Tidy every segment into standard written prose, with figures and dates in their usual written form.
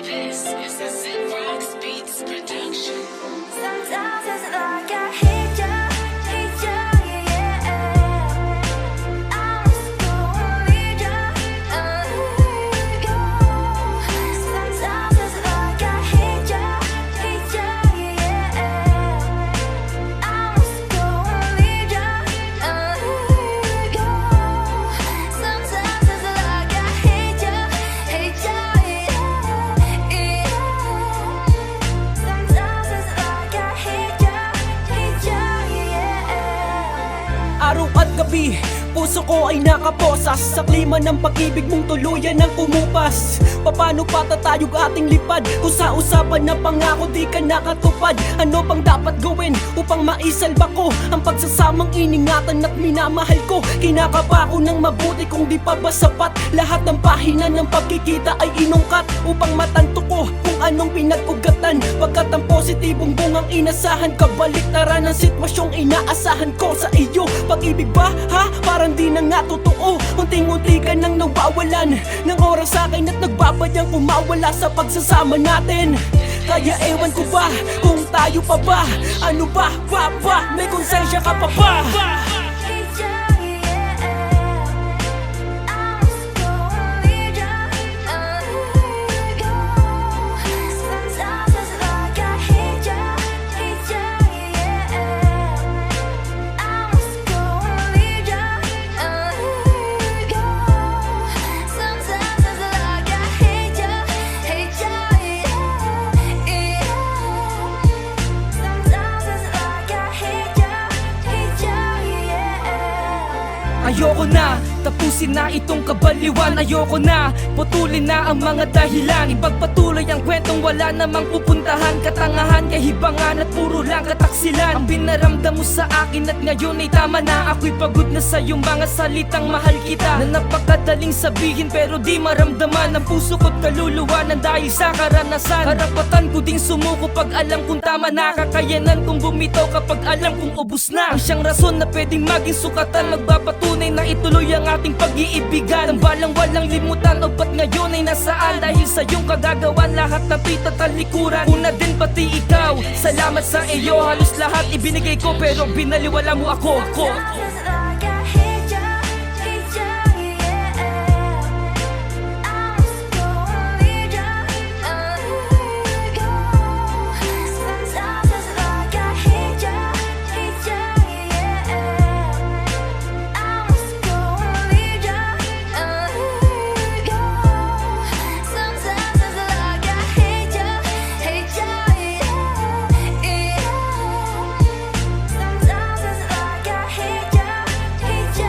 This is a Zen Rocks Beats production. Sometimes it's like I hate you, yeah. I'm just gonna leave you. Sometimes it's like I hate you, yeah. I'm just gonna leave you. Sometimes it's like I hate you, yeah. Sometimes it's like I hate you, yeah. Araw at gabi, puso ko ay nakaposas sa klima ng pag-ibig mong tuluyan ng kumupas. Paano patatayog ating lipad kung sa usapan na pangako di ka nakatupad? Ano bang dapat gawin upang maisalba ko ang pagsasamang iningatan at minamahal ko? Kinakaba ko ng mabuti kung di pa ba sapat? Lahat ng pahina ng pagkikita ay inungkat upang matanto ko kung anong pinag-ugatan. Pagkat ang positibong bungang inasahan, kabaliktaran ng sitwasyong inaasahan ko sa iyo. Pag-ibig ba ha? Parang di na nga totoo. Unting-unti ka nang nawawalan ng oras sa akin at nagbabadyang kumawala sa pagsasama natin. Kaya ewan ko ba kung tayo pa ba? Ano ba? May konsensya ka pa ba? Hate you, yeah. I'm just gonna leave you. Sometimes it's like I hate you, yeah. I'm just gonna leave you. Sometimes it's like I hate you, yeah. Sometimes it's like I hate you, yeah. Ayoko na, tapusin na itong kabaliwan. Ayoko na, putulin na ang mga dahilan. Ipagpatuloy ang kwentong wala namang pupuntahan. Katangahan, kahibangan at puro lang kataksilan. Ang binaramdam mo sa akin at ngayon ay tama na. Ako'y pagod na sa iyong mga salitang mahal kita, na napakadaling sabihin pero di maramdaman. Ang puso ko't kaluluwa ng dahil sa karanasan. Karapatan ko ding sumuko pag alam kong tama na. Kakayanan kong bumitaw kapag alam kong ubos na. Ang siyang rason na pwedeng maging sukatan, magpapatunay na ituloy ang ating pag-iibigan. Ang balang walang limutan o ba't ngayon ay nasaan? Dahil sa iyong kagagawan lahat na talikuran. Una din pati ikaw, salamat sa iyo. Halos lahat ibinigay ko pero binaliwala mo ako. Sometimes it's like I hate you, yeah. I'm just gonna leave you. Sometimes it's like I hate you, yeah. I'm just gonna leave you. Sometimes it's like I hate you, yeah. Sometimes it's like I hate you,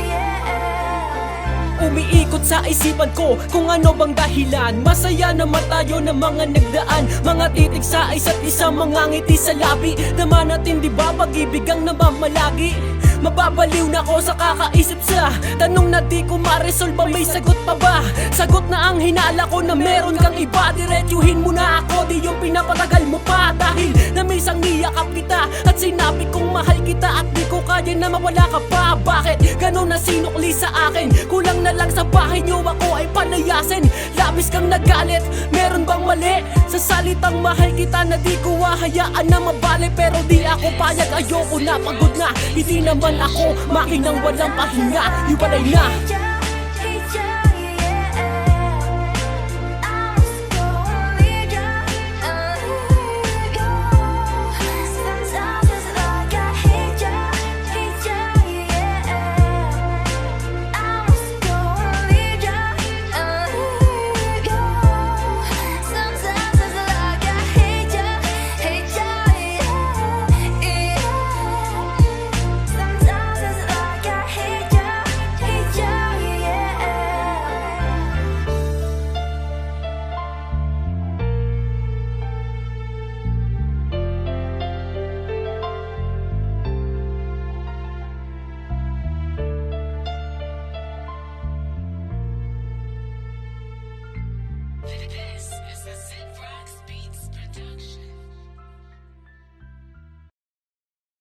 yeah. Umiikot sa isipan ko kung ano bang dahilan. Masaya naman tayo ng mga nagdaan, mga titig sa isa't isa, mga ngiti sa labi. Naman natin di ba pag-ibig ang namamalagi? Mababaliw na ako sa kakaisip sa tanong na di ko ma-resolve. May sagot pa ba? Sagot na ang hinala ko na meron kang iba. Diretsuhin mo na ako, di yung pinapatagal mo pa. Dahil namisang niyakap kita at sinabi kong mahal kita, at di ko kaya na mawala ka pa. Bakit ganon na sinukli sa akin? Kulang na lang sa bahay niyo ako ay palayasin. Labis kang nagalit, meron bang mali sa salitang mahal kita na di ko hahayaan na mabali? Pero di ako payag, ayoko na, pagod na. Hindi naman ako makinang walang pahinga. Hiwalay na.